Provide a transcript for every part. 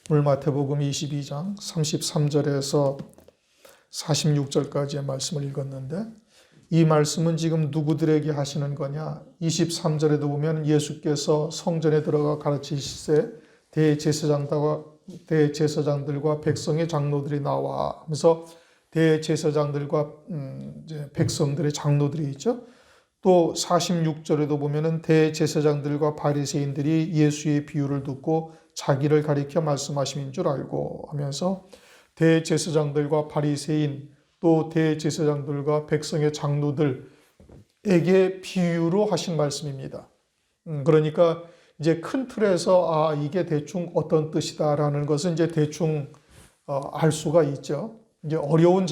오늘 마태복음 22장 33절에서 46절까지의 말씀을 읽었는데, 이 말씀은 지금 누구들에게 하시는 거냐? 23절에도 보면 예수께서 성전에 들어가 가르치시되 대제사장들과 백성의 장로들이 나와 하면서 대제사장들과 이제 백성들의 장로들이 있죠. 또 46절에도 보면은 대제사장들과 바리새인들이 예수의 비유를 듣고 자기를 가리켜 말씀하심인 줄 알고 하면서 대제사장들과 바리새인 또 대제사장들과 백성의 장로들에게 비유로 하신 말씀입니다. 그러니까 이제 큰 틀에서 이게 대충 어떤 뜻이다라는 것은 이제 대충 알 수가 있죠. 이제 어려운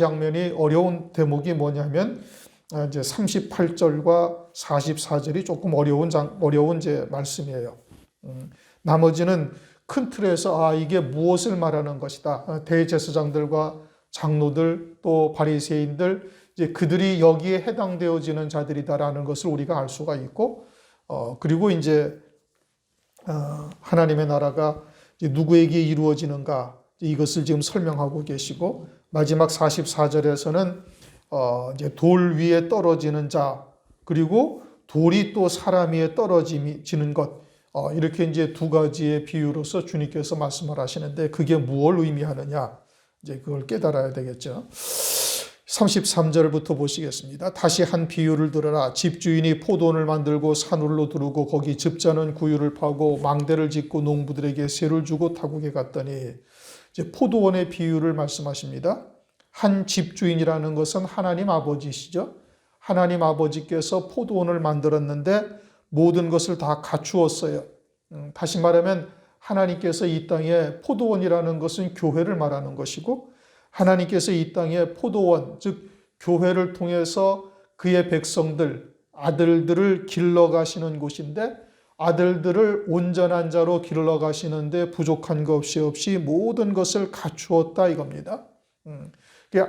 대목이 뭐냐면 이제 38절과 44절이 조금 어려운 이제 말씀이에요. 나머지는 큰 틀에서 이게 무엇을 말하는 것이다. 대제사장들과 장로들 또 바리새인들 이제 그들이 여기에 해당되어지는 자들이다라는 것을 우리가 알 수가 있고, 그리고 이제 하나님의 나라가 이제 누구에게 이루어지는가 이것을 지금 설명하고 계시고, 마지막 44절에서는 이제 돌 위에 떨어지는 자, 그리고 돌이 또 사람 위에 떨어지는 것, 이렇게 이제 두 가지의 비유로서 주님께서 말씀을 하시는데, 그게 무엇을 의미하느냐, 이제 그걸 깨달아야 되겠죠. 33절부터 보시겠습니다. 다시 한 비유를 들으라. 집주인이 포도원을 만들고 산울로 두르고 거기 즙자는 구유를 파고 망대를 짓고 농부들에게 세를 주고 타국에 갔더니, 이제 포도원의 비유를 말씀하십니다. 한 집주인이라는 것은 하나님 아버지시죠. 하나님 아버지께서 포도원을 만들었는데 모든 것을 다 갖추었어요. 다시 말하면 하나님께서 이 땅에 포도원이라는 것은 교회를 말하는 것이고, 하나님께서 이 땅에 포도원, 즉 교회를 통해서 그의 백성들, 아들들을 길러가시는 곳인데, 아들들을 온전한 자로 길러가시는데 부족한 것 없이 모든 것을 갖추었다 이겁니다.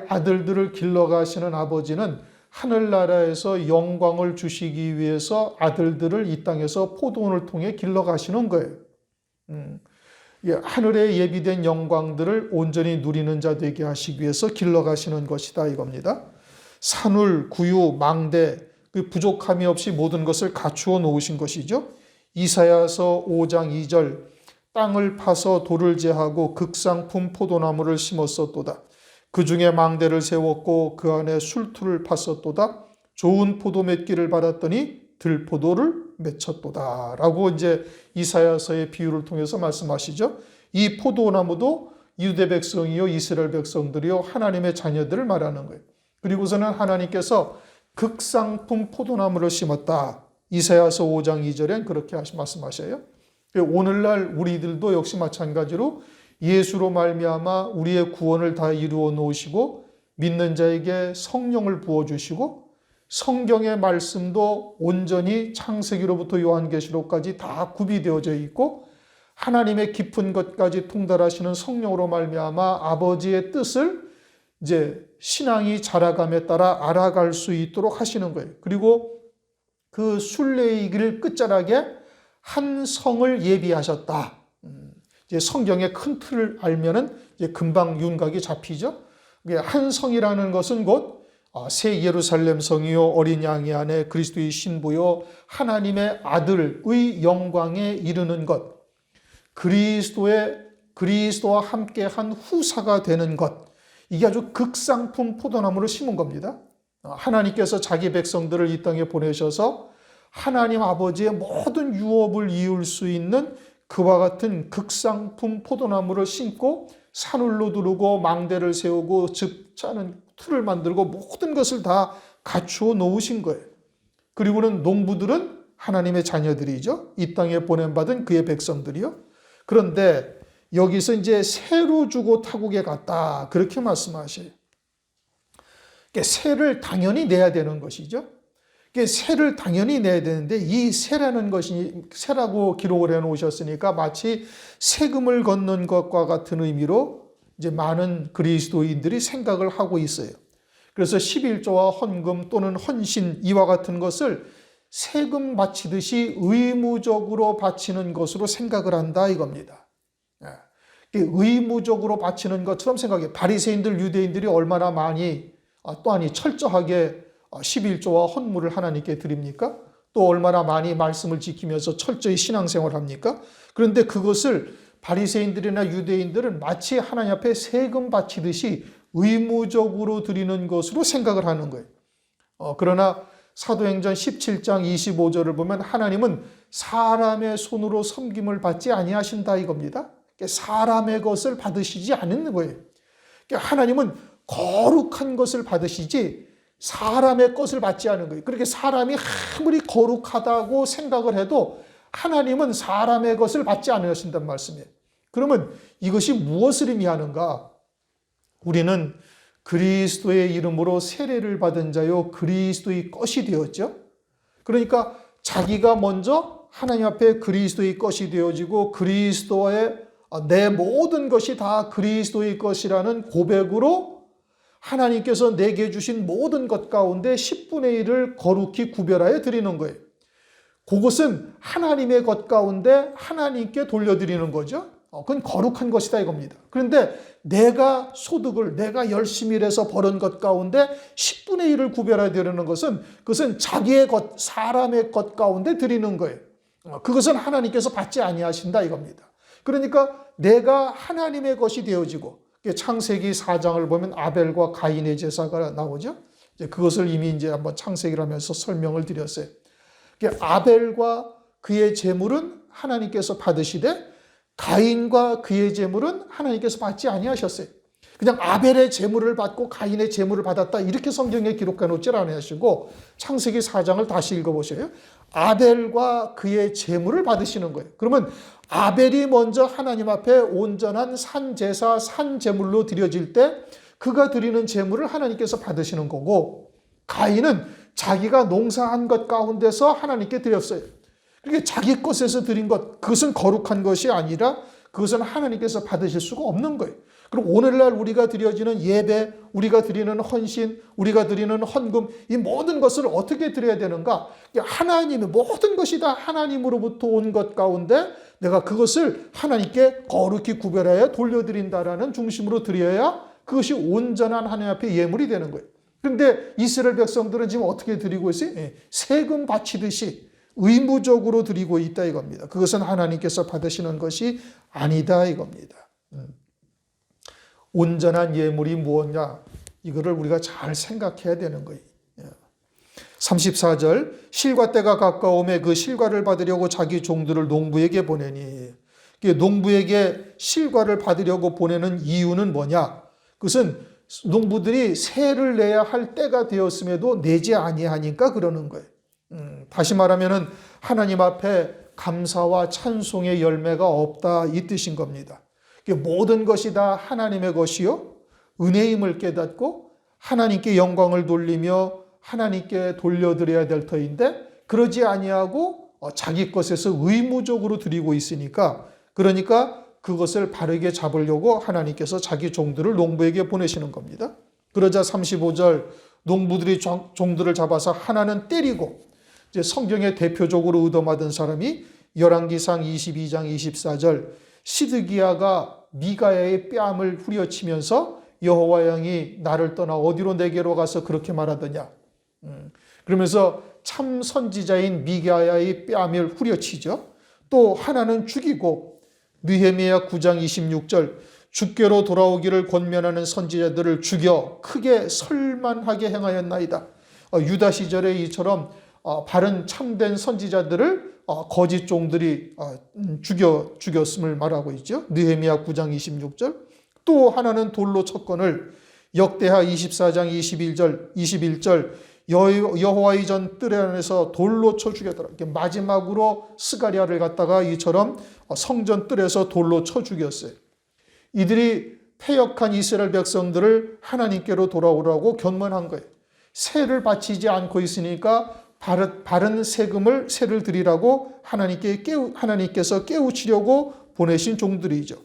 아들들을 길러가시는 아버지는 하늘나라에서 영광을 주시기 위해서 아들들을 이 땅에서 포도원을 통해 길러가시는 거예요. 하늘에 예비된 영광들을 온전히 누리는 자 되게 하시기 위해서 길러가시는 것이다 이겁니다. 산울, 구유, 망대, 그 부족함이 없이 모든 것을 갖추어 놓으신 것이죠. 이사야서 5장 2절, 땅을 파서 돌을 제하고 극상품 포도나무를 심었었도다. 그 중에 망대를 세웠고 그 안에 술투를 팠었도다. 좋은 포도 맺기를 받았더니 들포도를 맺혔도다. 라고 이제 이사야서의 비유를 통해서 말씀하시죠. 이 포도나무도 유대 백성이요 이스라엘 백성들이요 하나님의 자녀들을 말하는 거예요. 그리고서는 하나님께서 극상품 포도나무를 심었다. 이사야서 5장 2절엔 그렇게 말씀하셔요. 오늘날 우리들도 역시 마찬가지로 예수로 말미암아 우리의 구원을 다 이루어 놓으시고 믿는 자에게 성령을 부어주시고 성경의 말씀도 온전히 창세기로부터 요한계시록까지 다 구비되어져 있고 하나님의 깊은 것까지 통달하시는 성령으로 말미암아 아버지의 뜻을 이제 신앙이 자라감에 따라 알아갈 수 있도록 하시는 거예요. 그리고 그 순례의 길 끝자락에 한 성을 예비하셨다. 이제 성경의 큰 틀을 알면은 이제 금방 윤곽이 잡히죠. 한 성이라는 것은 곧 새 예루살렘 성이요 어린 양의 안에 그리스도의 신부요 하나님의 아들의 영광에 이르는 것, 그리스도와 함께한 후사가 되는 것, 이게 아주 극상품 포도나무를 심은 겁니다. 하나님께서 자기 백성들을 이 땅에 보내셔서 하나님 아버지의 모든 유업을 이을 수 있는 그와 같은 극상품 포도나무를 심고 산울로 두르고 망대를 세우고 즙 짜는 틀을 만들고 모든 것을 다 갖추어 놓으신 거예요. 그리고는 농부들은 하나님의 자녀들이죠. 이 땅에 보냄받은 그의 백성들이요. 그런데 여기서 이제 세로 주고 타국에 갔다 그렇게 말씀하셔요. 세를 당연히 내야 되는 것이죠. 세를 당연히 내야 되는데 이 세라는 것이 세라고 기록을 해 놓으셨으니까 마치 세금을 걷는 것과 같은 의미로 이제 많은 그리스도인들이 생각을 하고 있어요. 그래서 11조와 헌금 또는 헌신 이와 같은 것을 세금 바치듯이 의무적으로 바치는 것으로 생각을 한다 이겁니다. 의무적으로 바치는 것처럼 생각해요. 바리새인들, 유대인들이 얼마나 많이 또한 철저하게 11조와 헌물을 하나님께 드립니까? 또 얼마나 많이 말씀을 지키면서 철저히 신앙생활을 합니까? 그런데 그것을 바리새인들이나 유대인들은 마치 하나님 앞에 세금 바치듯이 의무적으로 드리는 것으로 생각을 하는 거예요. 그러나 사도행전 17장 25절을 보면 하나님은 사람의 손으로 섬김을 받지 아니하신다 이겁니다. 사람의 것을 받으시지 않는 거예요. 하나님은 거룩한 것을 받으시지 사람의 것을 받지 않은 거예요. 그렇게 사람이 아무리 거룩하다고 생각을 해도 하나님은 사람의 것을 받지 않으신다는 말씀이에요. 그러면 이것이 무엇을 의미하는가? 우리는 그리스도의 이름으로 세례를 받은 자요 그리스도의 것이 되었죠. 그러니까 자기가 먼저 하나님 앞에 그리스도의 것이 되어지고 그리스도의 내 모든 것이 다 그리스도의 것이라는 고백으로 하나님께서 내게 주신 모든 것 가운데 10분의 1을 거룩히 구별하여 드리는 거예요. 그것은 하나님의 것 가운데 하나님께 돌려드리는 거죠. 그건 거룩한 것이다 이겁니다. 그런데 내가 소득을 내가 열심히 일해서 버는 것 가운데 10분의 1을 구별하여 드리는 것은 그것은 자기의 것, 사람의 것 가운데 드리는 거예요. 그것은 하나님께서 받지 아니하신다 이겁니다. 그러니까 내가 하나님의 것이 되어지고 창세기 4장을 보면 아벨과 가인의 제사가 나오죠. 그것을 이미 이제 한번 창세기를 하면서 설명을 드렸어요. 아벨과 그의 제물은 하나님께서 받으시되 가인과 그의 제물은 하나님께서 받지 아니하셨어요. 그냥 아벨의 제물을 받고 가인의 제물을 받았다 이렇게 성경에 기록해 놓지 않으시고 창세기 4장을 다시 읽어보세요. 아벨과 그의 제물을 받으시는 거예요. 그러면 아벨이 먼저 하나님 앞에 온전한 산제사, 산제물로 드려질 때 그가 드리는 제물을 하나님께서 받으시는 거고 가인은 자기가 농사한 것 가운데서 하나님께 드렸어요. 그러니까 자기 것에서 드린 것, 그것은 거룩한 것이 아니라 그것은 하나님께서 받으실 수가 없는 거예요. 그럼 오늘날 우리가 드려지는 예배, 우리가 드리는 헌신, 우리가 드리는 헌금, 이 모든 것을 어떻게 드려야 되는가? 하나님의 모든 것이 다 하나님으로부터 온 것 가운데 내가 그것을 하나님께 거룩히 구별하여 돌려드린다라는 중심으로 드려야 그것이 온전한 하나님 앞에 예물이 되는 거예요. 그런데 이스라엘 백성들은 지금 어떻게 드리고 있어요? 세금 바치듯이 의무적으로 드리고 있다 이겁니다. 그것은 하나님께서 받으시는 것이 아니다 이겁니다. 온전한 예물이 무엇냐? 이거를 우리가 잘 생각해야 되는 거예요. 34절 실과 때가 가까움에 그 실과를 받으려고 자기 종들을 농부에게 보내니 농부에게 실과를 받으려고 보내는 이유는 뭐냐? 그것은 농부들이 세를 내야 할 때가 되었음에도 내지 아니하니까 그러는 거예요. 다시 말하면 하나님 앞에 감사와 찬송의 열매가 없다 이 뜻인 겁니다. 모든 것이 다 하나님의 것이요 은혜임을 깨닫고 하나님께 영광을 돌리며 하나님께 돌려드려야 될 터인데 그러지 아니하고 자기 것에서 의무적으로 드리고 있으니까 그러니까 그것을 바르게 잡으려고 하나님께서 자기 종들을 농부에게 보내시는 겁니다. 그러자 35절 농부들이 종들을 잡아서 하나는 때리고 이제 성경에 대표적으로 얻어맞은 사람이 열왕기상 22장 24절 시드기야가 미가야의 뺨을 후려치면서 여호와 영이 나를 떠나 어디로 내게로 가서 그렇게 말하더냐. 그러면서 참 선지자인 미가야의 뺨을 후려치죠. 또 하나는 죽이고 느헤미야 9장 26절 주께로 돌아오기를 권면하는 선지자들을 죽여 크게 설만하게 행하였나이다. 유다 시절에 이처럼 바른 참된 선지자들을 거짓 종들이 죽였음을 말하고 있죠. 느헤미야 9장 26절. 또 하나는 돌로 쳤건을 역대하 24장 21절 여호와의 전 뜰 안에서 돌로 쳐 죽였더라. 마지막으로 스가랴를 갖다가 이처럼 성전 뜰에서 돌로 쳐 죽였어요. 이들이 패역한 이스라엘 백성들을 하나님께로 돌아오라고 견문한 거예요. 세를 바치지 않고 있으니까 바른 세를 드리라고 하나님께서 깨우치려고 보내신 종들이죠.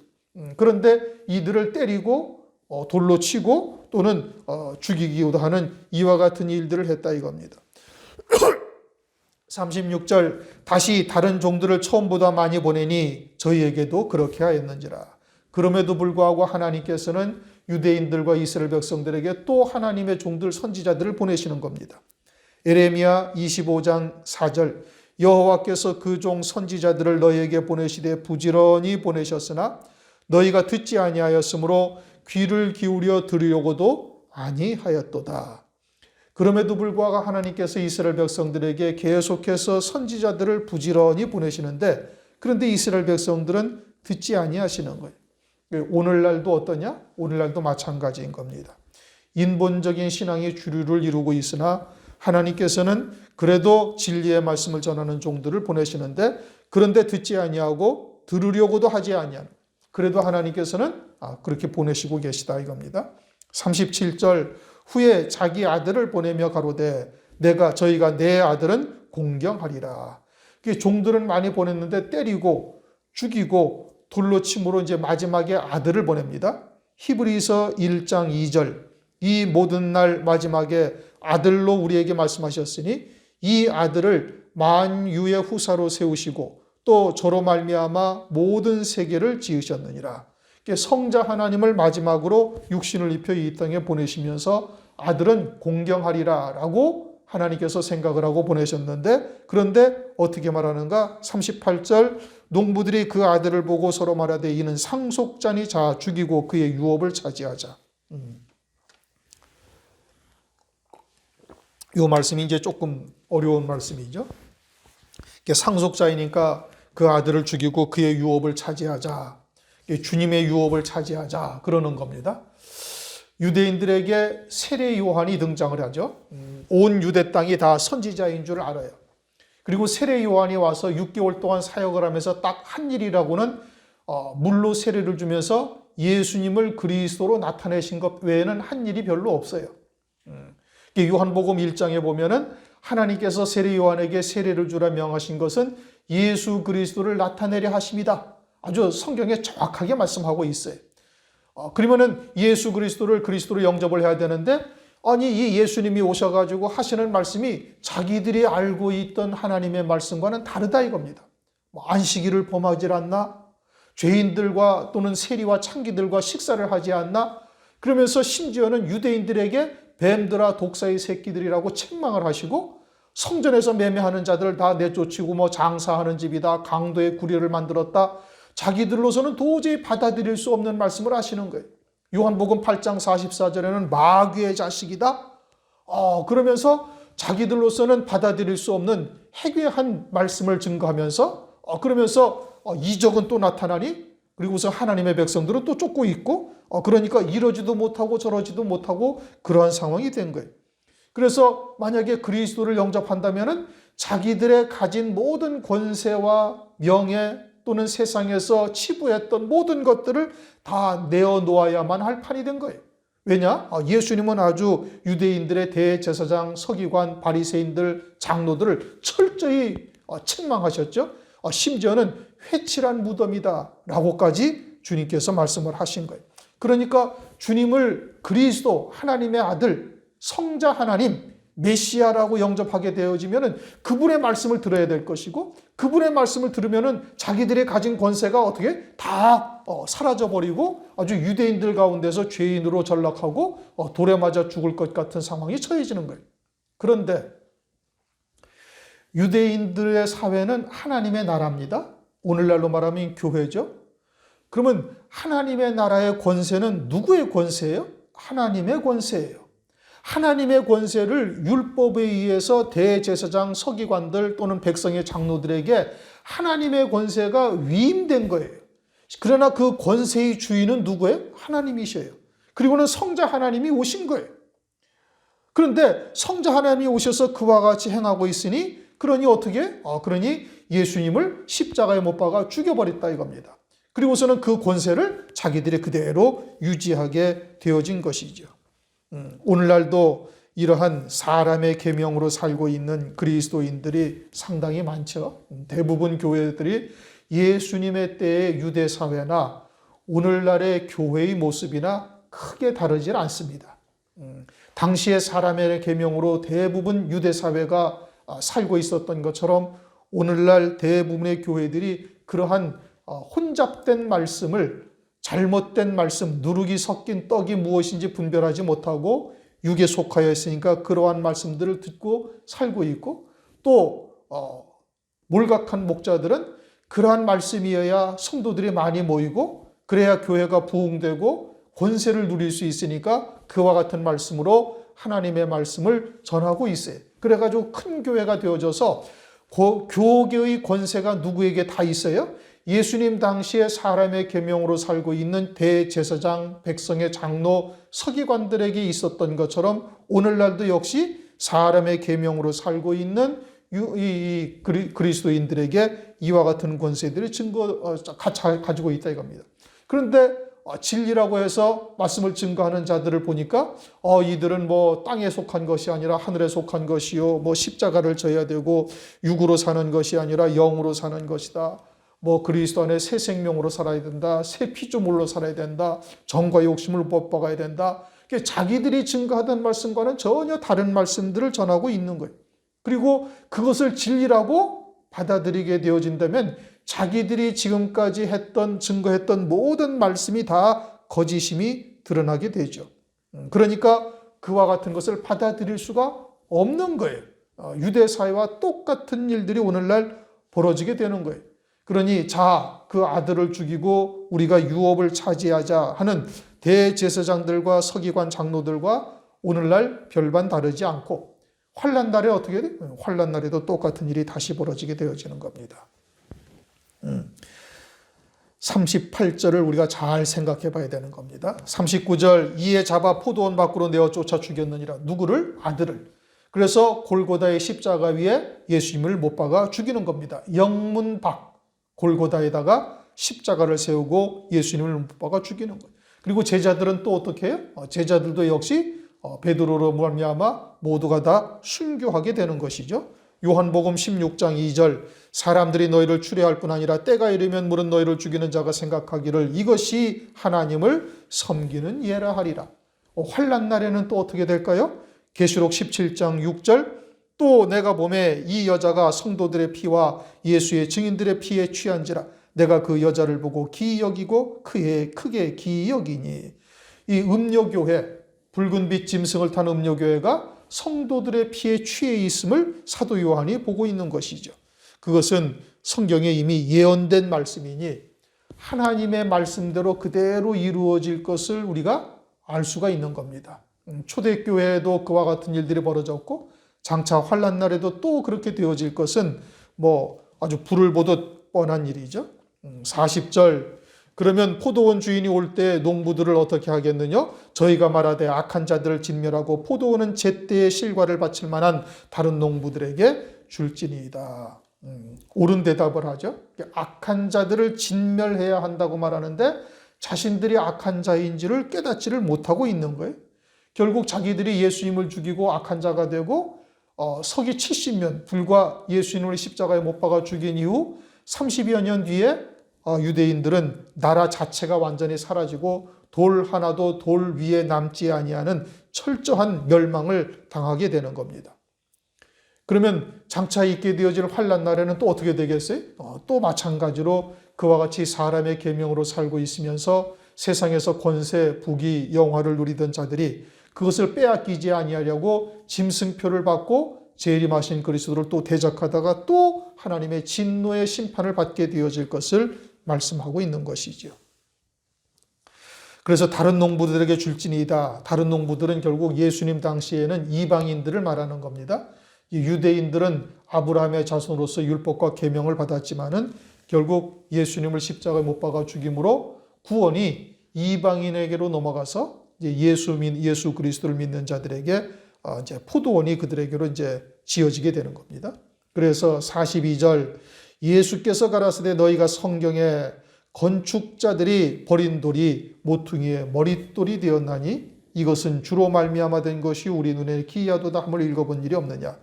그런데 이들을 때리고 돌로 치고 또는 죽이기도 하는 이와 같은 일들을 했다 이겁니다. 36절 다시 다른 종들을 처음보다 많이 보내니 저희에게도 그렇게 하였는지라. 그럼에도 불구하고 하나님께서는 유대인들과 이스라엘 백성들에게 또 하나님의 종들 선지자들을 보내시는 겁니다. 에레미야 25장 4절 여호와께서 그 종 선지자들을 너희에게 보내시되 부지런히 보내셨으나 너희가 듣지 아니하였으므로 귀를 기울여 들으려고도 아니하였도다. 그럼에도 불구하고 하나님께서 이스라엘 백성들에게 계속해서 선지자들을 부지런히 보내시는데 그런데 이스라엘 백성들은 듣지 아니하시는 거예요. 오늘날도 어떠냐? 오늘날도 마찬가지인 겁니다. 인본적인 신앙이 주류를 이루고 있으나 하나님께서는 그래도 진리의 말씀을 전하는 종들을 보내시는데 그런데 듣지 아니하고 들으려고도 하지 아니하는 그래도 하나님께서는 그렇게 보내시고 계시다 이겁니다. 37절 후에 자기 아들을 보내며 가로되 저희가 내 아들은 공경하리라. 종들은 많이 보냈는데 때리고 죽이고 돌로 침으로 이제 마지막에 아들을 보냅니다. 히브리서 1장 2절 이 모든 날 마지막에 아들로 우리에게 말씀하셨으니 이 아들을 만유의 후사로 세우시고 또 저로 말미암아 모든 세계를 지으셨느니라. 성자 하나님을 마지막으로 육신을 입혀 이 땅에 보내시면서 아들은 공경하리라 라고 하나님께서 생각을 하고 보내셨는데 그런데 어떻게 말하는가? 38절 농부들이 그 아들을 보고 서로 말하되 이는 상속자니 자 죽이고 그의 유업을 차지하자. 이 말씀이 이제 조금 어려운 말씀이죠. 상속자이니까 그 아들을 죽이고 그의 유업을 차지하자. 주님의 유업을 차지하자 그러는 겁니다. 유대인들에게 세례 요한이 등장을 하죠. 온 유대 땅이 다 선지자인 줄 알아요. 그리고 세례 요한이 와서 6개월 동안 사역을 하면서 딱 한 일이라고는 물로 세례를 주면서 예수님을 그리스도로 나타내신 것 외에는 한 일이 별로 없어요. 요한복음 1장에 보면은 하나님께서 세례 요한에게 세례를 주라 명하신 것은 예수 그리스도를 나타내려 하심이다. 아주 성경에 정확하게 말씀하고 있어요. 그러면은 예수 그리스도를 그리스도로 영접을 해야 되는데 아니 이 예수님이 오셔가지고 하시는 말씀이 자기들이 알고 있던 하나님의 말씀과는 다르다 이겁니다. 안식일을 범하지 않나? 죄인들과 또는 세리와 창기들과 식사를 하지 않나? 그러면서 심지어는 유대인들에게 뱀들아 독사의 새끼들이라고 책망을 하시고 성전에서 매매하는 자들을 다 내쫓이고 장사하는 집이다. 강도의 구례를 만들었다. 자기들로서는 도저히 받아들일 수 없는 말씀을 하시는 거예요. 요한복음 8장 44절에는 마귀의 자식이다. 그러면서 자기들로서는 받아들일 수 없는 해괴한 말씀을 증거하면서 그러면서 이적은 또 나타나니 그리고서 하나님의 백성들은 또 쫓고 있고 그러니까 이러지도 못하고 저러지도 못하고 그러한 상황이 된 거예요. 그래서 만약에 그리스도를 영접한다면은 자기들의 가진 모든 권세와 명예 또는 세상에서 치부했던 모든 것들을 다 내어놓아야만 할 판이 된 거예요. 왜냐? 예수님은 아주 유대인들의 대제사장, 서기관, 바리새인들, 장로들을 철저히 책망하셨죠. 심지어는 회칠한 무덤이다 라고까지 주님께서 말씀을 하신 거예요. 그러니까 주님을 그리스도 하나님의 아들 성자 하나님 메시아라고 영접하게 되어지면은 그분의 말씀을 들어야 될 것이고 그분의 말씀을 들으면은 자기들의 가진 권세가 어떻게 다 사라져버리고 아주 유대인들 가운데서 죄인으로 전락하고 돌에 맞아 죽을 것 같은 상황이 처해지는 거예요. 그런데 유대인들의 사회는 하나님의 나라입니다. 오늘날로 말하면 교회죠. 그러면 하나님의 나라의 권세는 누구의 권세예요? 하나님의 권세예요. 하나님의 권세를 율법에 의해서 대제사장, 서기관들 또는 백성의 장로들에게 하나님의 권세가 위임된 거예요. 그러나 그 권세의 주인은 누구예요? 하나님이셔요. 그리고는 성자 하나님이 오신 거예요. 그런데 성자 하나님이 오셔서 그와 같이 행하고 있으니 그러니 어떻게? 그러니 예수님을 십자가에 못 박아 죽여버렸다 이겁니다. 그리고서는 그 권세를 자기들이 그대로 유지하게 되어진 것이죠. 오늘날도 이러한 사람의 계명으로 살고 있는 그리스도인들이 상당히 많죠. 대부분 교회들이 예수님의 때의 유대 사회나 오늘날의 교회의 모습이나 크게 다르지 않습니다. 당시의 사람의 계명으로 대부분 유대 사회가 살고 있었던 것처럼 오늘날 대부분의 교회들이 그러한 혼잡된 말씀을 잘못된 말씀, 누룩이 섞인 떡이 무엇인지 분별하지 못하고 육에 속하여 있으니까 그러한 말씀들을 듣고 살고 있고, 또 몰각한 목자들은 그러한 말씀이어야 성도들이 많이 모이고 그래야 교회가 부흥되고 권세를 누릴 수 있으니까 그와 같은 말씀으로 하나님의 말씀을 전하고 있어요. 그래가지고 큰 교회가 되어져서 교계의 권세가 누구에게 다 있어요? 예수님 당시에 사람의 계명으로 살고 있는 대제사장, 백성의 장로, 서기관들에게 있었던 것처럼 오늘날도 역시 사람의 계명으로 살고 있는 이 그리스도인들에게 이와 같은 권세들이 가지고 있다 이겁니다. 그런데 진리라고 해서 말씀을 증거하는 자들을 보니까 이들은 뭐 땅에 속한 것이 아니라 하늘에 속한 것이요, 뭐 십자가를 져야 되고 육으로 사는 것이 아니라 영으로 사는 것이다. 뭐 그리스도 안에 새 생명으로 살아야 된다. 새 피조물로 살아야 된다. 정과 욕심을 못 박아야 된다. 자기들이 증거하던 말씀과는 전혀 다른 말씀들을 전하고 있는 거예요. 그리고 그것을 진리라고 받아들이게 되어진다면 자기들이 지금까지 증거했던 모든 말씀이 다 거짓임이 드러나게 되죠. 그러니까 그와 같은 것을 받아들일 수가 없는 거예요. 유대사회와 똑같은 일들이 오늘날 벌어지게 되는 거예요. 그러니 그 아들을 죽이고 우리가 유업을 차지하자 하는 대제사장들과 서기관 장로들과 오늘날 별반 다르지 않고 환난 날에 어떻게 돼? 환난 날에도 똑같은 일이 다시 벌어지게 되어지는 겁니다. 38절을 우리가 잘 생각해 봐야 되는 겁니다. 39절, 이에 잡아 포도원 밖으로 내어 쫓아 죽였느니라. 누구를? 아들을. 그래서 골고다의 십자가 위에 예수님을 못 박아 죽이는 겁니다. 영문 밖 골고다에다가 십자가를 세우고 예수님을 못 박아 죽이는 거예요. 그리고 제자들은 또 어떻게 해요? 제자들도 역시 베드로로 말미암아 모두가 다 순교하게 되는 것이죠. 요한복음 16장 2절, 사람들이 너희를 추려할 뿐 아니라 때가 이르면 물은 너희를 죽이는 자가 생각하기를 이것이 하나님을 섬기는 예라 하리라. 환난 날에는 또 어떻게 될까요? 계시록 17장 6절, 또 내가 보매 이 여자가 성도들의 피와 예수의 증인들의 피에 취한지라. 내가 그 여자를 보고 기이 여기고 크게 기이 여기니. 이 음료교회, 붉은빛 짐승을 탄 음료교회가 성도들의 피에 취해 있음을 사도 요한이 보고 있는 것이죠. 그것은 성경에 이미 예언된 말씀이니 하나님의 말씀대로 그대로 이루어질 것을 우리가 알 수가 있는 겁니다. 초대교회에도 그와 같은 일들이 벌어졌고 장차 환난 날에도 또 그렇게 되어질 것은 뭐 아주 불을 보듯 뻔한 일이죠. 40절, 그러면 포도원 주인이 올 때 농부들을 어떻게 하겠느냐? 저희가 말하되 악한 자들을 진멸하고 포도원은 제때에 실과를 바칠 만한 다른 농부들에게 줄지니이다. 옳은 대답을 하죠. 악한 자들을 진멸해야 한다고 말하는데 자신들이 악한 자인지를 깨닫지를 못하고 있는 거예요. 결국 자기들이 예수님을 죽이고 악한 자가 되고 서기 70년, 불과 예수님을 십자가에 못 박아 죽인 이후 30여 년 뒤에 유대인들은 나라 자체가 완전히 사라지고 돌 하나도 돌 위에 남지 아니하는 철저한 멸망을 당하게 되는 겁니다. 그러면 장차 있게 되어질 환난 날에는 또 어떻게 되겠어요? 또 마찬가지로 그와 같이 사람의 계명으로 살고 있으면서 세상에서 권세, 부귀, 영화를 누리던 자들이 그것을 빼앗기지 아니하려고 짐승표를 받고 재림하신 그리스도를 또 대적하다가 또 하나님의 진노의 심판을 받게 되어질 것을 말씀하고 있는 것이죠. 그래서 다른 농부들에게 줄지니이다. 다른 농부들은 결국 예수님 당시에는 이방인들을 말하는 겁니다. 유대인들은 아브라함의 자손으로서 율법과 계명을 받았지만은 결국 예수님을 십자가에 못 박아 죽임으로 구원이 이방인에게로 넘어가서 예수 그리스도를 믿는 자들에게 이제 포도원이 그들에게로 이제 지어지게 되는 겁니다. 그래서 42절, 예수께서 가라사대 너희가 성경에 건축자들이 버린 돌이 모퉁이의 머릿돌이 되었나니 이것은 주로 말미암아 된 것이 우리 눈에 기이하도다 함을 읽어본 일이 없느냐.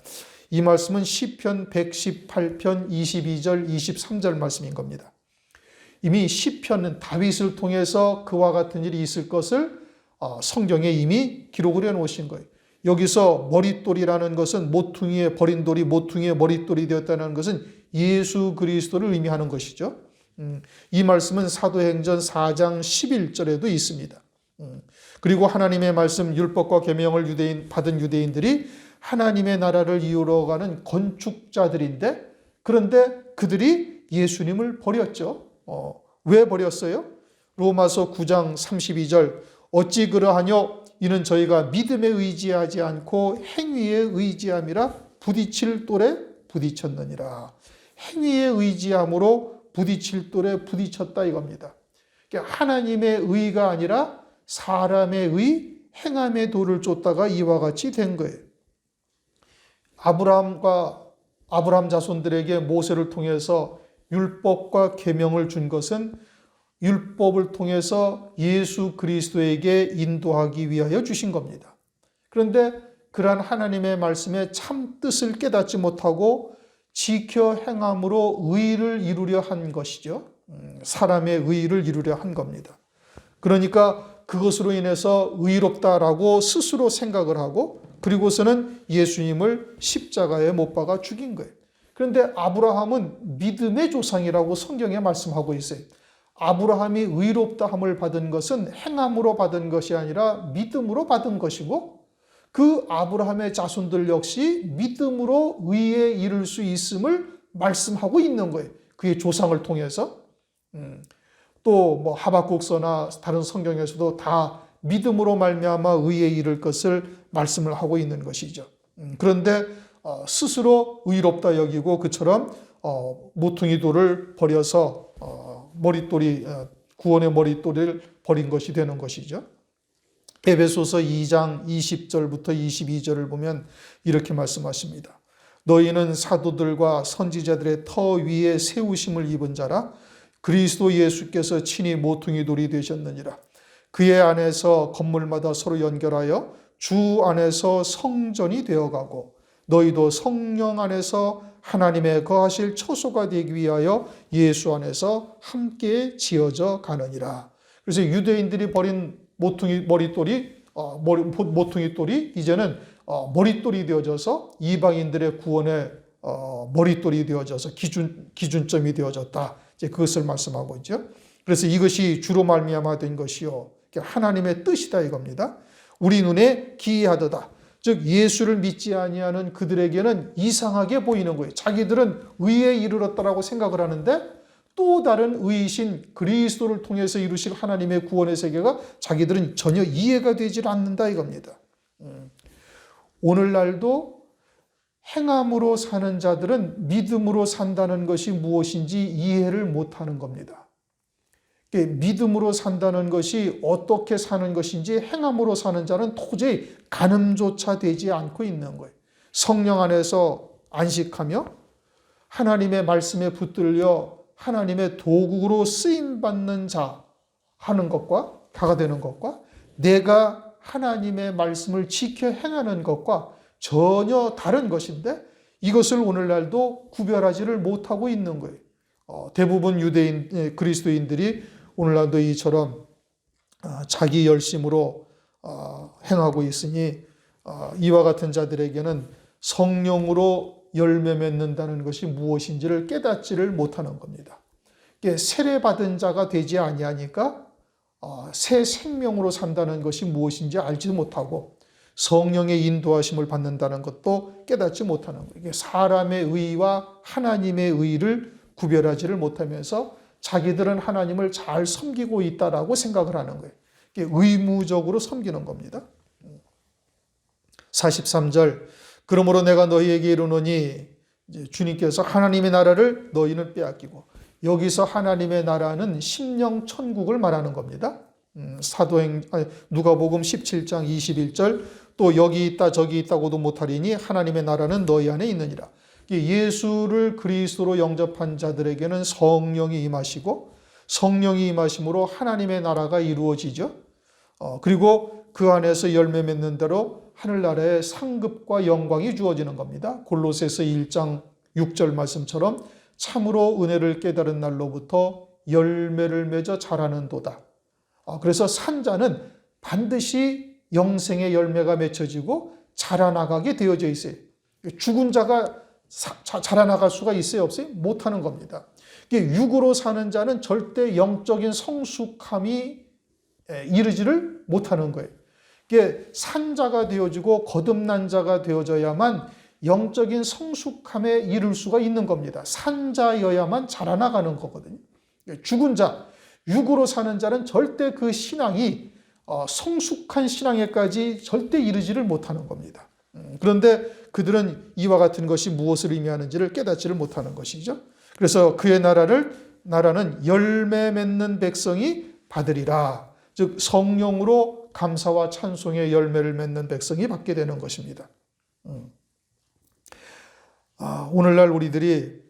이 말씀은 시편 118편 22절 23절 말씀인 겁니다. 이미 시편은 다윗을 통해서 그와 같은 일이 있을 것을 성경에 이미 기록을 해놓으신 거예요. 여기서 머릿돌이라는 것은 모퉁이에 버린 돌이 모퉁이의 머릿돌이 되었다는 것은 예수 그리스도를 의미하는 것이죠. 이 말씀은 사도행전 4장 11절에도 있습니다. 그리고 하나님의 말씀 율법과 계명을 받은 유대인들이 하나님의 나라를 이루어가는 건축자들인데, 그런데 그들이 예수님을 버렸죠. 왜 버렸어요? 로마서 9장 32절 어찌 그러하뇨? 이는 저희가 믿음에 의지하지 않고 행위에 의지함이라 부딪힐 돌에 부딪혔느니라. 행위에 의지함으로 부딪힐 돌에 부딪혔다 이겁니다. 그러니까 하나님의 의가 아니라 사람의 의, 행함의 도를 쫓다가 이와 같이 된 거예요. 아브라함 자손들에게 모세를 통해서 율법과 계명을 준 것은 율법을 통해서 예수 그리스도에게 인도하기 위하여 주신 겁니다. 그런데 그러한 하나님의 말씀의 참 뜻을 깨닫지 못하고 지켜 행함으로 의를 이루려 한 것이죠. 사람의 의를 이루려 한 겁니다. 그러니까 그것으로 인해서 의롭다라고 스스로 생각을 하고, 그리고서는 예수님을 십자가에 못 박아 죽인 거예요. 그런데 아브라함은 믿음의 조상이라고 성경에 말씀하고 있어요. 아브라함이 의롭다함을 받은 것은 행함으로 받은 것이 아니라 믿음으로 받은 것이고, 그 아브라함의 자손들 역시 믿음으로 의에 이를 수 있음을 말씀하고 있는 거예요. 그의 조상을 통해서. 또 뭐 하박국서나 다른 성경에서도 다 믿음으로 말미암아 의에 이를 것을 말씀을 하고 있는 것이죠. 그런데 스스로 의롭다 여기고 그처럼 모퉁이 돌을 버려서 구원의 머릿돌을 버린 것이 되는 것이죠. 에베소서 2장 20절부터 22절을 보면 이렇게 말씀하십니다. 너희는 사도들과 선지자들의 터 위에 세우심을 입은 자라. 그리스도 예수께서 친히 모퉁이 돌이 되셨느니라. 그의 안에서 건물마다 서로 연결하여 주 안에서 성전이 되어가고, 너희도 성령 안에서 하나님의 거하실 처소가 되기 위하여 예수 안에서 함께 지어져 가느니라. 그래서 유대인들이 버린 모퉁이 돌이 이제는 머릿돌이 되어져서 이방인들의 구원의 머릿돌이 되어져서 기준점이 되어졌다. 이제 그것을 말씀하고 있죠. 그래서 이것이 주로 말미암아 된 것이요, 하나님의 뜻이다 이겁니다. 우리 눈에 기이하도다. 즉 예수를 믿지 아니하는 그들에게는 이상하게 보이는 거예요. 자기들은 의에 이르렀다라고 생각을 하는데 또 다른 의이신 그리스도를 통해서 이루실 하나님의 구원의 세계가 자기들은 전혀 이해가 되질 않는다 이겁니다. 오늘날도 행함으로 사는 자들은 믿음으로 산다는 것이 무엇인지 이해를 못하는 겁니다. 믿음으로 산다는 것이 어떻게 사는 것인지 행함으로 사는 자는 도저히 가늠조차 되지 않고 있는 거예요. 성령 안에서 안식하며 하나님의 말씀에 붙들려 하나님의 도구로 쓰임받는 자 하는 것과 다가 되는 것과 내가 하나님의 말씀을 지켜 행하는 것과 전혀 다른 것인데 이것을 오늘날도 구별하지를 못하고 있는 거예요. 대부분 그리스도인들이 오늘날도 이처럼 자기 열심으로 행하고 있으니 이와 같은 자들에게는 성령으로 열매 맺는다는 것이 무엇인지를 깨닫지를 못하는 겁니다. 세례받은 자가 되지 아니하니까 새 생명으로 산다는 것이 무엇인지 알지 못하고 성령의 인도하심을 받는다는 것도 깨닫지 못하는 거예요. 사람의 의와 하나님의 의를 구별하지를 못하면서 자기들은 하나님을 잘 섬기고 있다라고 생각을 하는 거예요. 의무적으로 섬기는 겁니다. 43절 그러므로 내가 너희에게 이르노니 주님께서 하나님의 나라를 너희는 빼앗기고, 여기서 하나님의 나라는 심령 천국을 말하는 겁니다. 누가복음 17장 21절 또 여기 있다 저기 있다고도 못하리니 하나님의 나라는 너희 안에 있느니라. 예수를 그리스도로 영접한 자들에게는 성령이 임하시고 성령이 임하심으로 하나님의 나라가 이루어지죠. 그리고 그 안에서 열매 맺는 대로 하늘나라의 상급과 영광이 주어지는 겁니다. 골로새서 1장 6절 말씀처럼 참으로 은혜를 깨달은 날로부터 열매를 맺어 자라는도다. 그래서 산자는 반드시 영생의 열매가 맺혀지고 자라나가게 되어져 있어요. 죽은 자가 자라나갈 수가 있어요 없어요? 못하는 겁니다. 이게 육으로 사는 자는 절대 영적인 성숙함이 이르지를 못하는 거예요. 이게 산자가 되어지고 거듭난 자가 되어져야만 영적인 성숙함에 이를 수가 있는 겁니다. 산자여야만 자라나가는 거거든요. 죽은 자, 육으로 사는 자는 절대 그 신앙이 성숙한 신앙에까지 절대 이르지를 못하는 겁니다. 그런데 그들은 이와 같은 것이 무엇을 의미하는지를 깨닫지를 못하는 것이죠. 그래서 그의 나라는 열매 맺는 백성이 받으리라. 즉 성령으로 감사와 찬송의 열매를 맺는 백성이 받게 되는 것입니다. 오늘날 우리들이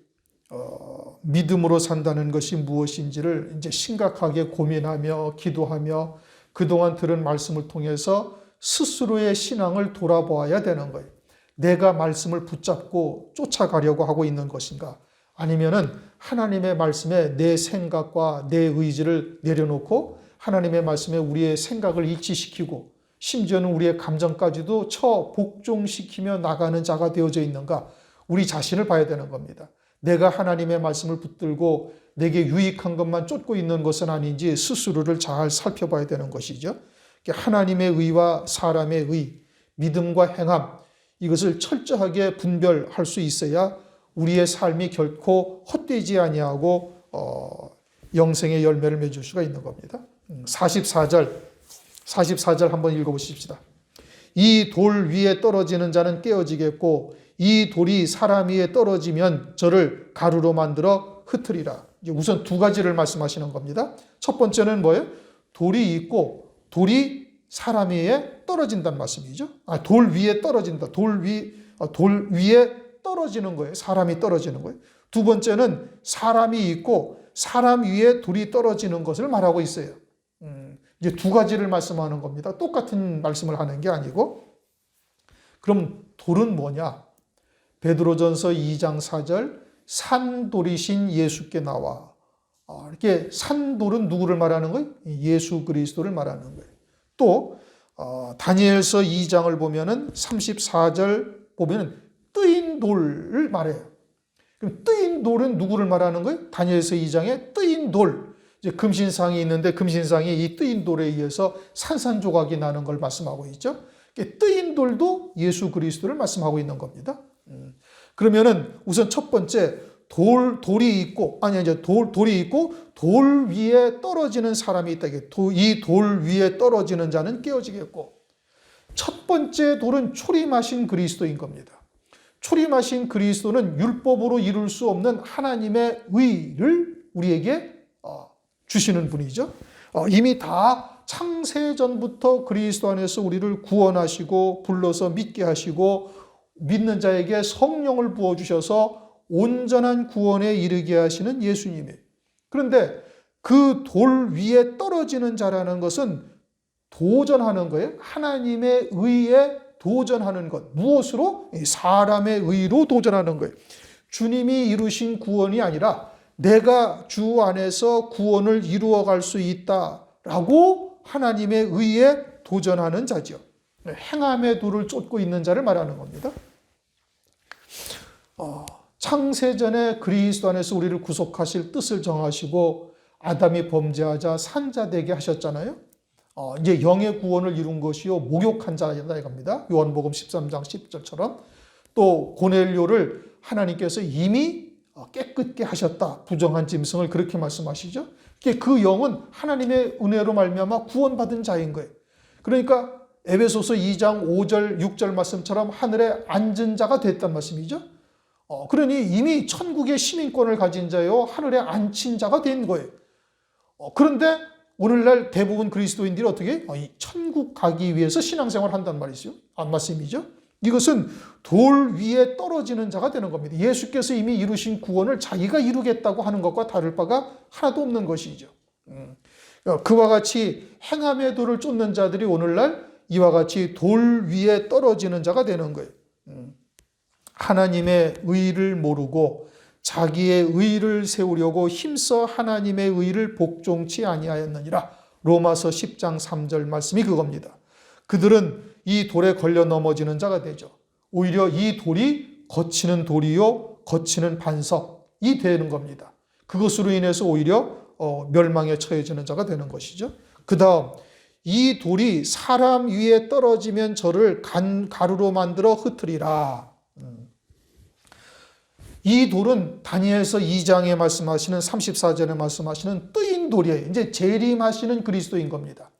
믿음으로 산다는 것이 무엇인지를 이제 심각하게 고민하며 기도하며 그동안 들은 말씀을 통해서 스스로의 신앙을 돌아보아야 되는 거예요. 내가 말씀을 붙잡고 쫓아가려고 하고 있는 것인가? 아니면은 하나님의 말씀에 내 생각과 내 의지를 내려놓고 하나님의 말씀에 우리의 생각을 일치시키고 심지어는 우리의 감정까지도 복종시키며 나가는 자가 되어져 있는가? 우리 자신을 봐야 되는 겁니다. 내가 하나님의 말씀을 붙들고 내게 유익한 것만 쫓고 있는 것은 아닌지 스스로를 잘 살펴봐야 되는 것이죠. 하나님의 의와 사람의 의, 믿음과 행함, 이것을 철저하게 분별할 수 있어야 우리의 삶이 결코 헛되지 아니하고 영생의 열매를 맺을 수가 있는 겁니다. 44절 한번 읽어보십시다. 이 돌 위에 떨어지는 자는 깨어지겠고 이 돌이 사람 위에 떨어지면 저를 가루로 만들어 흩으리라. 우선 두 가지를 말씀하시는 겁니다. 첫 번째는 뭐예요? 돌이 있고 돌이 사람 위에 떨어진다는 말씀이죠. 돌 위에 떨어진다. 돌 위에 떨어지는 거예요. 사람이 떨어지는 거예요. 두 번째는 사람이 있고 사람 위에 돌이 떨어지는 것을 말하고 있어요. 이제 두 가지를 말씀하는 겁니다. 똑같은 말씀을 하는 게 아니고. 그럼 돌은 뭐냐? 베드로전서 2장 4절 산돌이신 예수께 나와. 이렇게 산돌은 누구를 말하는 거예요? 예수 그리스도를 말하는 거예요. 또 다니엘서 2장을 보면은 34절 보면은 뜨인 돌을 말해요. 그럼 뜨인 돌은 누구를 말하는 거예요? 다니엘서 2장에 뜨인 돌. 이제 금신상이 있는데 금신상이 이 뜨인 돌에 의해서 산산조각이 나는 걸 말씀하고 있죠. 뜨인 돌도 예수 그리스도를 말씀하고 있는 겁니다. 그러면은 우선 첫 번째 돌이 있고 돌 위에 떨어지는 사람이 있다. 이 돌 위에 떨어지는 자는 깨어지겠고, 첫 번째 돌은 초림하신 그리스도인 겁니다. 초림하신 그리스도는 율법으로 이룰 수 없는 하나님의 의를 우리에게 주시는 분이죠. 이미 다 창세전부터 그리스도 안에서 우리를 구원하시고 불러서 믿게 하시고 믿는 자에게 성령을 부어주셔서 온전한 구원에 이르게 하시는 예수님이에요. 그런데 그 돌 위에 떨어지는 자라는 것은 도전하는 거예요. 하나님의 의에 도전하는 것. 무엇으로? 사람의 의로 도전하는 거예요. 주님이 이루신 구원이 아니라 내가 주 안에서 구원을 이루어갈 수 있다라고 하나님의 의에 도전하는 자죠. 행함의 도를 쫓고 있는 자를 말하는 겁니다. 창세전에 그리스도 안에서 우리를 구속하실 뜻을 정하시고 아담이 범죄하자 산자되게 하셨잖아요. 이제 영의 구원을 이룬 것이요 목욕한 자이다 이겁니다. 요한복음 13장 10절처럼. 또 고넬료를 하나님께서 이미 깨끗게 하셨다. 부정한 짐승을 그렇게 말씀하시죠. 그 영은 하나님의 은혜로 말미암아 구원받은 자인 거예요. 그러니까 에베소서 2장 5절 6절 말씀처럼 하늘에 앉은 자가 됐단 말씀이죠. 그러니 이미 천국의 시민권을 가진 자요 하늘에 앉힌 자가 된 거예요. 그런데 오늘날 대부분 그리스도인들이 어떻게 천국 가기 위해서 신앙생활을 한단 말이죠. 안 말씀이죠. 이것은 돌 위에 떨어지는 자가 되는 겁니다. 예수께서 이미 이루신 구원을 자기가 이루겠다고 하는 것과 다를 바가 하나도 없는 것이죠. 그와 같이 행함의 돌을 쫓는 자들이 오늘날 이와 같이 돌 위에 떨어지는 자가 되는 거예요. 하나님의 의를 모르고 자기의 의를 세우려고 힘써 하나님의 의를 복종치 아니하였느니라. 로마서 10장 3절 말씀이 그겁니다. 그들은 이 돌에 걸려 넘어지는 자가 되죠. 오히려 이 돌이 거치는 돌이요 거치는 반석이 되는 겁니다. 그것으로 인해서 오히려 멸망에 처해지는 자가 되는 것이죠. 그 다음, 이 돌이 사람 위에 떨어지면 저를 가루로 만들어 흩으리라. 이 돌은 다니엘서 2장에 말씀하시는 34절에 말씀하시는 뜨인 돌이에요. 이제 재림하시는 그리스도인 겁니다.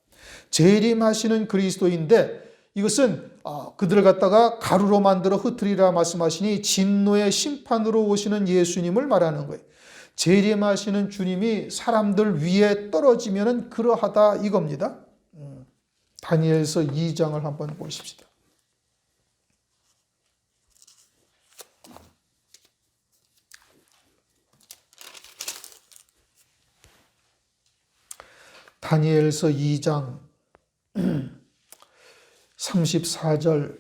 재림하시는 그리스도인데 이것은 그들을 갖다가 가루로 만들어 흩으리라 말씀하시니 진노의 심판으로 오시는 예수님을 말하는 거예요. 재림하시는 주님이 사람들 위에 떨어지면 그러하다 이겁니다. 다니엘서 2장을 한번 보십시다. 다니엘서 2장 34절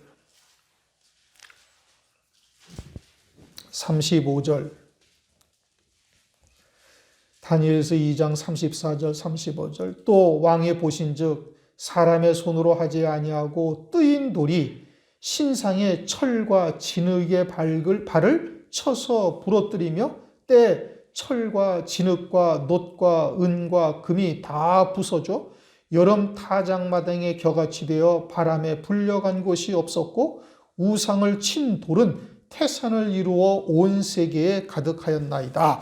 35절 다니엘서 2장 34절 35절 또 왕이 보신즉 사람의 손으로 하지 아니하고 뜨인 돌이 신상의 철과 진흙의 발을 쳐서 부러뜨리며 때 철과 진흙과 놋과 은과 금이 다 부서져 여름 타작마당에 겨같이 되어 바람에 불려간 곳이 없었고 우상을 친 돌은 태산을 이루어 온 세계에 가득하였나이다.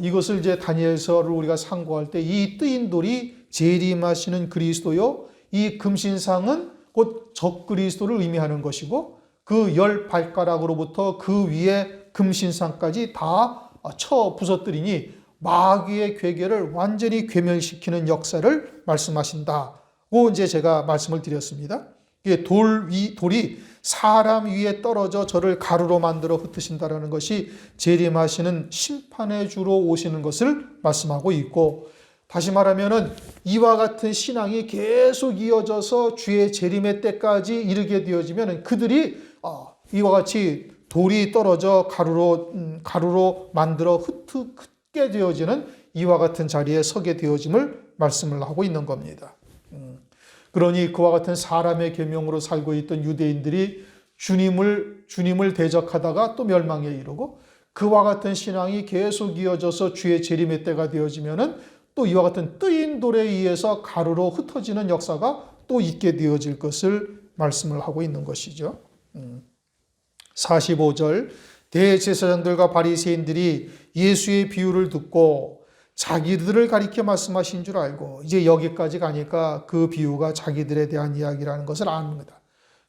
이것을 이제 다니엘서를 우리가 상고할 때 이 뜨인 돌이 재림하시는 그리스도요, 이 금신상은 곧 적그리스도를 의미하는 것이고 그 열 발가락으로부터 그 위에 금신상까지 다 쳐 부서뜨리니 마귀의 괴계를 완전히 괴멸시키는 역사를 말씀하신다고 이제 제가 말씀을 드렸습니다. 돌이 사람 위에 떨어져 저를 가루로 만들어 흩으신다라는 것이 재림하시는 심판의 주로 오시는 것을 말씀하고 있고, 다시 말하면은 이와 같은 신앙이 계속 이어져서 주의 재림의 때까지 이르게 되어지면 그들이 이와 같이 돌이 떨어져 가루로 만들어 흩게 되어지는 이와 같은 자리에 서게 되어짐을 말씀을 하고 있는 겁니다. 그러니 그와 같은 사람의 계명으로 살고 있던 유대인들이 주님을 대적하다가 또 멸망에 이르고, 그와 같은 신앙이 계속 이어져서 주의 재림의 때가 되어지면은 또 이와 같은 뜨인 돌에 의해서 가루로 흩어지는 역사가 또 있게 되어질 것을 말씀을 하고 있는 것이죠. 45절 대제사장들과 바리새인들이 예수의 비유를 듣고 자기들을 가리켜 말씀하신 줄 알고, 이제 여기까지 가니까 그 비유가 자기들에 대한 이야기라는 것을 압니다.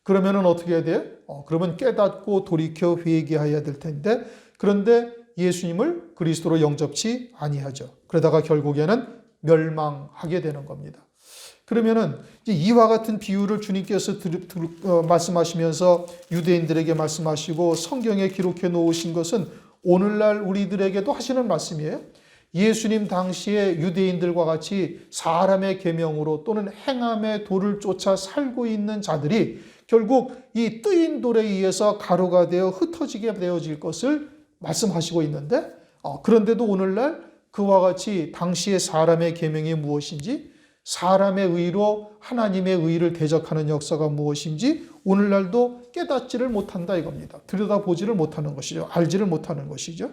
그러면은 어떻게 해야 돼요? 그러면 깨닫고 돌이켜 회개해야 될 텐데, 그런데 예수님을 그리스도로 영접치 아니하죠. 그러다가 결국에는 멸망하게 되는 겁니다. 그러면은 이와 같은 비유를 주님께서 말씀하시면서 유대인들에게 말씀하시고 성경에 기록해 놓으신 것은 오늘날 우리들에게도 하시는 말씀이에요. 예수님 당시에 유대인들과 같이 사람의 계명으로 또는 행함의 도를 쫓아 살고 있는 자들이 결국 이 뜨인 돌에 의해서 가루가 되어 흩어지게 되어질 것을 말씀하시고 있는데, 그런데도 오늘날 그와 같이 당시의 사람의 계명이 무엇인지, 사람의 의로 하나님의 의를 대적하는 역사가 무엇인지 오늘날도 깨닫지를 못한다 이겁니다. 들여다보지를 못하는 것이죠. 알지를 못하는 것이죠.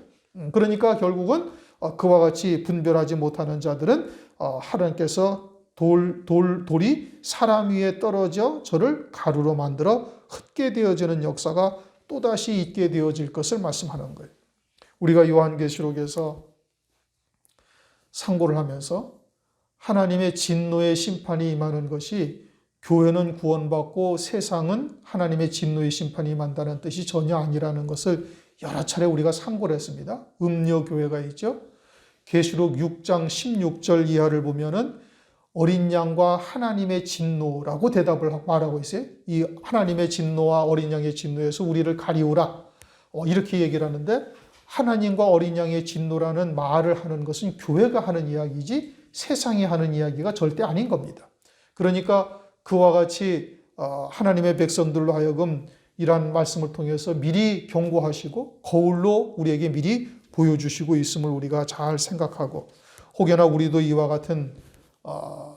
그러니까 결국은 그와 같이 분별하지 못하는 자들은 하나님께서 돌이 사람 위에 떨어져 저를 가루로 만들어 흩게 되어지는 역사가 또다시 있게 되어질 것을 말씀하는 거예요. 우리가 요한계시록에서 상고를 하면서 하나님의 진노의 심판이 임하는 것이 교회는 구원받고 세상은 하나님의 진노의 심판이 임한다는 뜻이 전혀 아니라는 것을 여러 차례 우리가 상고를 했습니다. 음녀교회가 있죠. 계시록 6장 16절 이하를 보면은 어린 양과 하나님의 진노라고 대답을 말하고 있어요. 이 하나님의 진노와 어린 양의 진노에서 우리를 가리우라, 이렇게 얘기를 하는데, 하나님과 어린 양의 진노라는 말을 하는 것은 교회가 하는 이야기지 세상이 하는 이야기가 절대 아닌 겁니다. 그러니까 그와 같이 하나님의 백성들로 하여금 이러한 말씀을 통해서 미리 경고하시고 거울로 우리에게 미리 보여주시고 있음을 우리가 잘 생각하고, 혹여나 우리도 이와 같은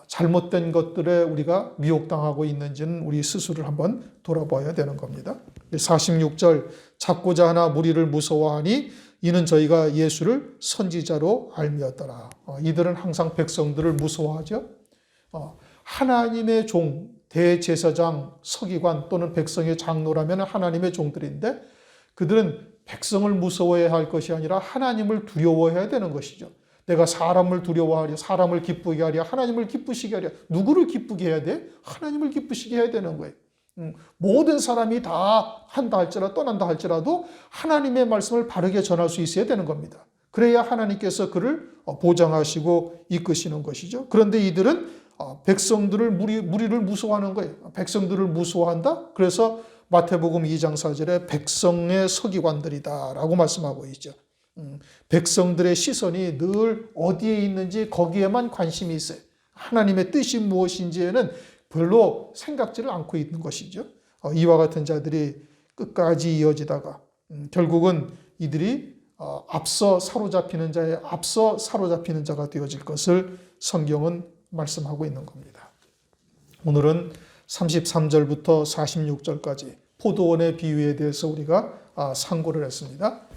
잘못된 것들에 우리가 미혹당하고 있는지는 우리 스스로를 한번 돌아봐야 되는 겁니다. 46절 잡고자 하나 무리를 무서워하니 이는 저희가 예수를 선지자로 알미었더라. 이들은 항상 백성들을 무서워하죠. 하나님의 종, 대제사장, 서기관 또는 백성의 장로라면 하나님의 종들인데 그들은 백성을 무서워해야 할 것이 아니라 하나님을 두려워해야 되는 것이죠. 내가 사람을 두려워하려, 사람을 기쁘게 하려, 하나님을 기쁘시게 하려. 누구를 기쁘게 해야 돼? 하나님을 기쁘시게 해야 되는 거예요. 모든 사람이 다 한다 할지라도 떠난다 할지라도 하나님의 말씀을 바르게 전할 수 있어야 되는 겁니다. 그래야 하나님께서 그를 보장하시고 이끄시는 것이죠. 그런데 이들은 백성들을 무리를 무서워하는 거예요. 백성들을 무서워한다. 그래서 마태복음 2장 4절에 백성의 서기관들이다 라고 말씀하고 있죠. 백성들의 시선이 늘 어디에 있는지 거기에만 관심이 있어요. 하나님의 뜻이 무엇인지에는 별로 생각지를 않고 있는 것이죠. 이와 같은 자들이 끝까지 이어지다가 결국은 이들이 앞서 사로잡히는 자가 되어질 것을 성경은 말씀하고 있는 겁니다. 오늘은 33절부터 46절까지 포도원의 비유에 대해서 우리가 상고를 했습니다.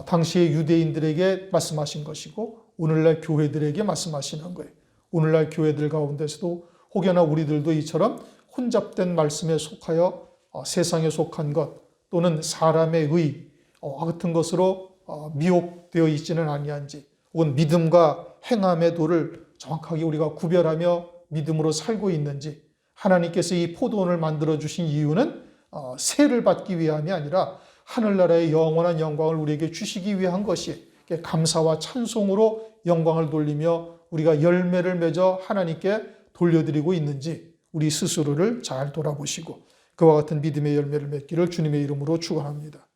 당시의 유대인들에게 말씀하신 것이고 오늘날 교회들에게 말씀하시는 거예요. 오늘날 교회들 가운데서도 혹여나 우리들도 이처럼 혼잡된 말씀에 속하여 세상에 속한 것 또는 사람의 의 같은 것으로 미혹되어 있지는 아니한지 혹은 믿음과 행함의 도를 정확하게 우리가 구별하며 믿음으로 살고 있는지 하나님께서 이 포도원을 만들어주신 이유는 세를 받기 위함이 아니라 하늘나라의 영원한 영광을 우리에게 주시기 위한 것이 감사와 찬송으로 영광을 돌리며 우리가 열매를 맺어 하나님께 돌려드리고 있는지 우리 스스로를 잘 돌아보시고 그와 같은 믿음의 열매를 맺기를 주님의 이름으로 축원합니다.